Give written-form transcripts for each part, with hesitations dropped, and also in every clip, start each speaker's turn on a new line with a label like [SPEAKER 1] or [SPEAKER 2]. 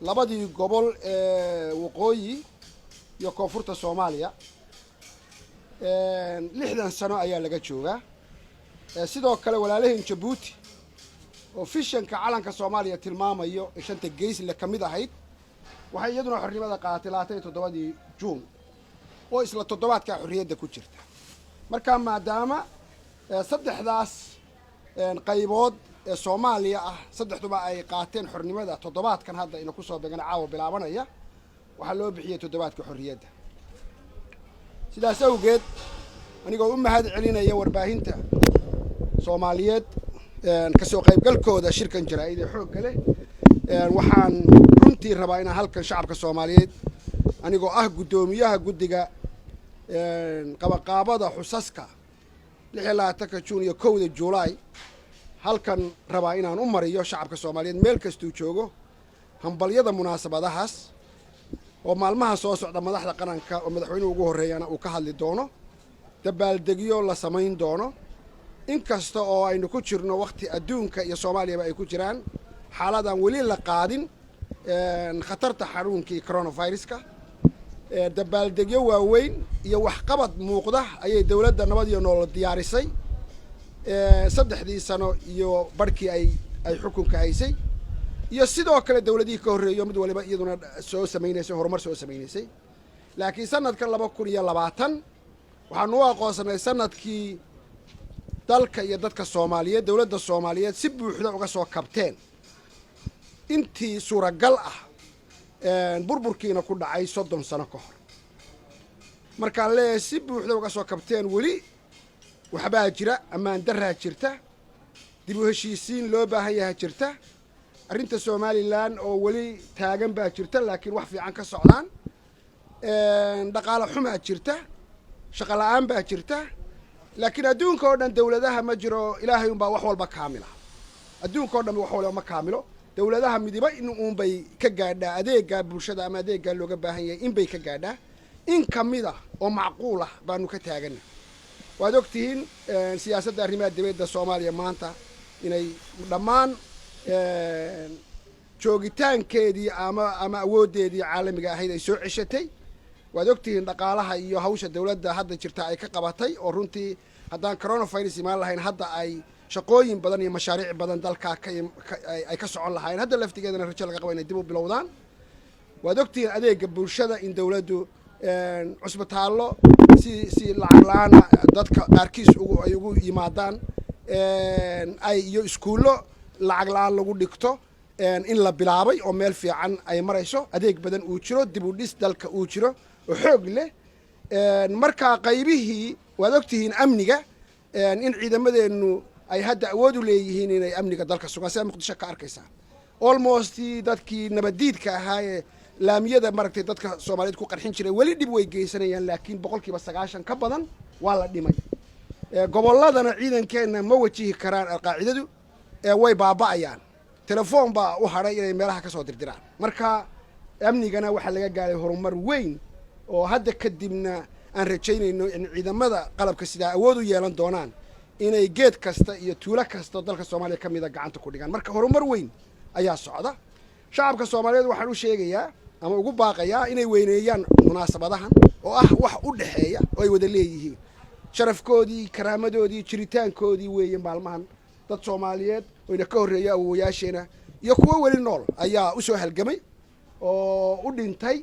[SPEAKER 1] labadii gobol ee waqooyi iyo koonfurta Soomaaliya 60 sano ayaa laga joogaa sidoo kale walaalaheen Djibouti oo fishanka calanka Soomaaliya tilmaamayo shanta gees la kamid ahayd waxay iyaduna xornimada qaadatay 27 Juun oo isla toddobaadka xorriyada ku jirta marka maadaama saddexdaas qaybood ee Soomaaliya ah saddexduba ay qaateen xornimada toddobaadkan hadda ina ku soo beegan caawa bilaabanaya waxa loo bixiyay toddobaadka xorriyada sidaas awgeed anigoo u mahad celinaya warbaahinta Soomaaliyeed ka soo qaybgalkooda shirkan jaraa'id ee xoog leh waxaan runtii rabaa inaan halkan shacabka Soomaaliyeed anigoo ah gudoomiyaha gudiga qabanqaabada xusaska 26 Juun iyo 1 Juulaay halkan rabaa inaan u mariyo shacabka Soomaaliyeed meel kastuu joogo hambalyada munaasabadahaas oo maalmaha soo socda madaxda qaranka oo madaxweynuhu ugu horeeyana uu ka hadli doono dabaaldegyo la samayn doono inkasta oo aynu ku jirno waqti adduunka iyo Soomaaliya ay ku jiraan xaaladan wali la qaadin khatarta xanuunkii coronaviruska dabaaldegyo waaweyn iyo waxqabad muuqda ayay dawladda nabad iyo nolol diyaarisay saddexdii sano iyo barkii ay xukunka haysay iyo sidoo kale dawladii ka horeeyo mid waliba iyaduna soo sameeynaysa horumar soo sameeynaysa laakiin sanadka 2020 waxaan u aqoonsanay sanadkii dalka iyo dadka Soomaaliyeed dawladda Soomaaliyeed si buuxda uga soo kabteen intii suuragal ah burburkiina ku dhacay 30 sano ka hor marka le si buuxda uga soo kabteen wali waxbaa jira amaan daraa jirta dib u heshiisiin loo baahan yahay jirta arrinta Somaliland oo wali taagan baa jirta laakiin wax fiican ka socdaan dhaqaale xumaa jirta shaqo la'aan baa jirta laakiin adduunka oo dhan dawladaha ma jiro ilaahay un baa wax walba kaamila adduunka oo dhan wax walba ma kaamilo dawladaha midiba in uun bay ka gaadhaa adeega bulshada ama adeega looga baahan yahay in bay ka gaadhaa in kamida oo macquul ah baanu ka taaganaa waad ogtihiin siyaasadda arrimaha dibadda Soomaaliya maanta inay dhammaan joogitaankeedii ama awoodeedii caalamiga ahayd ay soo ceshatay waad ogtihiin dhaqaalaha iyo hawsha dawladda hadda jirta ay ka qabatay oo runtii haddaan coronavirus imaan lahayn hadda ay shaqooyin badan iyo mashaariic badan dalka ay ka socon lahayn hadda laftigeedana rajo laga qabo inay dib u bilowdaan waad ogtihiin adeega bulshada in dawladdu cusbitaallo si lacag la'aan dadka qaarkiis ay ugu yimaadaan ay iyo iskuullo lacag la'aan lagu dhigto in la bilaabay oo meel fiican ay marayso adeeg badan uu jiro dib u dhis dalka uu jiro oo xoog leh marka qaybihii waad ogtihiin amniga in ciidamadeenu ay hadda awood u leeyihiin inay amniga dalka sugaan sida Muqdisho ka arkaysaa almost dadkii nabadiidka ahaa ee laamiyada maragtay dadka Soomaaliyeed ku qarxin jiray wali dib way geysanayaan laakiin 90% ka badan waa la dhimay gobolladana ciidankeena ma wajihi karaan alqaacidadu way baaba'ayaan telefoon baa u haray inay meelaha ka soo dirdiraan marka amnigana waxa laga gaaray horumar weyn oo hadda kadibna aan rajaynayno in ciidamada qalabka sida awood u yeelan doonaan inay geed kasta iyo tuulo kasta dalka Soomaaliya kamida gacanta ku dhigaan marka horumar weyn ayaa socda shacabka Soomaaliyeed waxaan u sheegayaa ama ugu baaqayaa inay weyneeyaan munaasabadahan oo ah wax u dhaxeeya oo ay wada leeyihiin sharafkoodii karaamadoodii jiritaankoodii weeyeen maalmahan dad Soomaaliyeed oo ina ka horeeya awooyaasheena iyo kuwa wali nool ayaa u soo halgamay oo u dhintay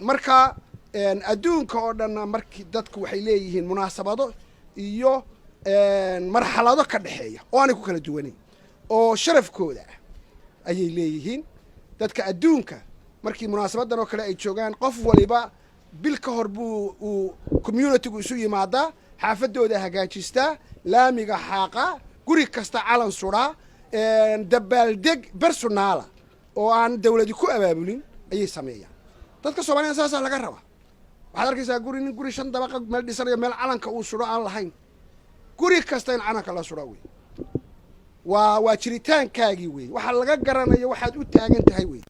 [SPEAKER 1] marka adduunka oo dhan markii dadku waxay leeyihiin munaasabado iyo marxalado ka dhaxeeya oo aan ku kala duwanayn oo sharafkooda ayay leeyihiin dadka adduunka markii munaasabadan oo kale ay joogaan qof waliba bil ka hor buu community-gu isu yimaadaa xaafadooda hagaajistaa laamiga xaaqa guri kasta calan suraa dabaaldeg personaala oo aan dawladi ku abaabulin ayay sameeyaan dadka Soomaaliyeed saasa laga rabaa waxaad arkaysaa guri 5 dabaqa meel dhisanayo meel calanka uu suro aan lahayn guri kasta in calanka la suro way waa jiritaankaagii way waxa laga garanayo waxaad u taagan tahay way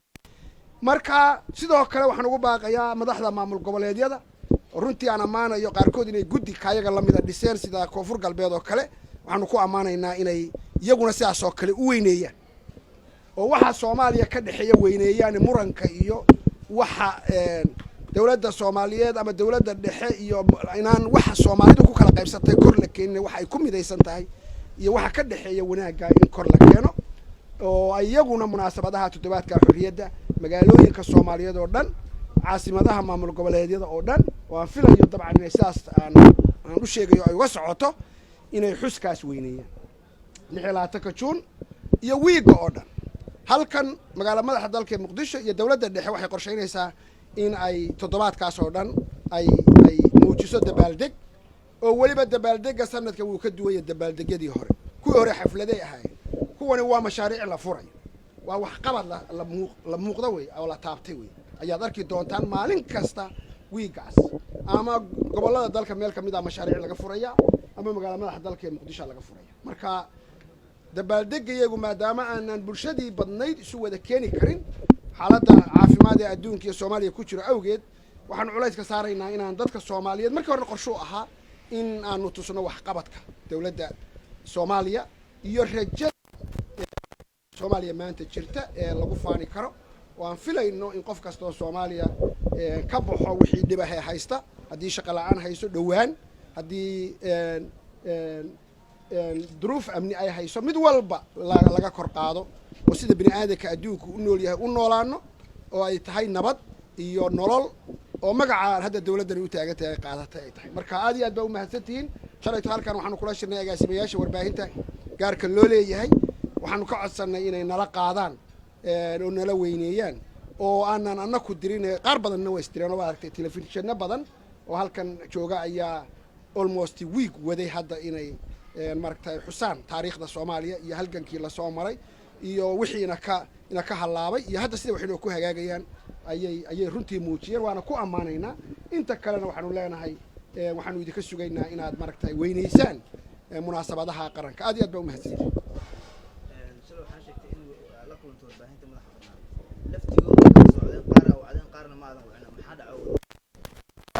[SPEAKER 1] marka sidoo kale waxaan ugu baaqayaa madaxda maamul goboleedyada runtii aan amaanayo qaarkood inay gudi kaayaga la mid ah dhiseen sida koonfur galbeed oo kale waxaanu ku amaanaynaa inay iyaguna sidaas oo kale u weyneeyaan oo waxa Soomaaliya ka dhaxeeya weyneeyaan muranka iyo waxa dawladda Soomaaliyeed ama dawladda dhexe iyo inaan waxa Soomaalidu ku kala qaybsatay kor la keenay waxa ay ku midaysan tahay iyo waxa ka dhaxeeya wanaaga in kor la keeno oo ayaguna munaasabadaha toddobaadka xorriyada magaalooyinka Soomaaliyeed oo dhan caasimadaha maamul goboleedyada oo dhan oo aan filayo dabcan inay sidaas aan u sheegayo ay uga socoto inay xuskaas weyneeyaan 16 Juun iyo wiiga oo dhan halkan magaalada madaxda dalka Muqdisho iyo dawladda dhexe waxay qorsheynaysaa in ay toddobaadkaas oo dhan ay muujiso dabaaldeg oo waliba dabaaldega sanadka uu ka duwaya dabaaldegyadii hore kuwii hore xafladay ahaayeen kuwani waa mashaariic la furay waa wax qabad la muuqda way oo la taabtay way ayaad arki doontaan maalin kasta wiigaas ama gobolada dalka meel kamid ah mashaariic laga furaya ama magaalada madaxda dalka Muqdisho laga furaya marka dabaaldegaygu maadaama aanan bulshadii badnayd isu wada keeni karin xaaladda caafimaad ee adduunka iyo Soomaaliya ku jiro awgeed waxaan culays ka saaraynaa inaan dadka Soomaaliyeed markii hore qorsho ahaa in aanu tusno wax qabadka dawladda Soomaaliya iyo rajada Soomaaliya maanta jirta ee lagu faani karo oo aan filayno in qof kasta oo Soomaaliya ka baxo wixii dhibaha haysta haddii shaqo la'aan hayso dhawaan haddii duruuf amni ay hayso mid walba laga kor qaado oo sida bini aadamka adduunku u nool yahay u noolaano oo ay tahay nabad iyo nolol oo magaca hadda dawladdan u taagan tahay qaadatay ay tahay marka aad iyo aad baa u mahadsantihiin shalayto halkan waxaanu kula shirnay agaasimayaasha warbaahinta gaarka loo leeyahay waxaanu ka codsanay inay nala qaadaan oo nala weyneeyaan oo aanan annaku dirin qaar badanna way istireen oo aragtay telefishinna badan oo halkan jooga ayaa almost week waday hadda inay maragtay xusaan taariikhda Soomaaliya iyo halgankii la soo maray iyo wixiina ka halaabay iyo hadda sida waxay ku hagaagayaan ayay runtii muujiyeen waana ku amaanaynaa inta kalena waxaanu leenahay waxaanu idinka sugaynaa inaad maragtay weyneysaan munaasabadaha qaranka aad iyo aad baa u mahadsantihiin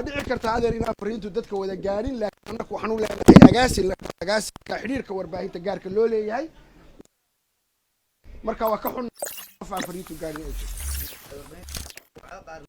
[SPEAKER 1] dhici karta adeer in afariintu dadka wada gaarin laakiin annagu waxaanu leenahay agaasinka xiriirka warbaahinta gaarka loo leeyahay marka waa ka xun afariintu gaarin ay jirto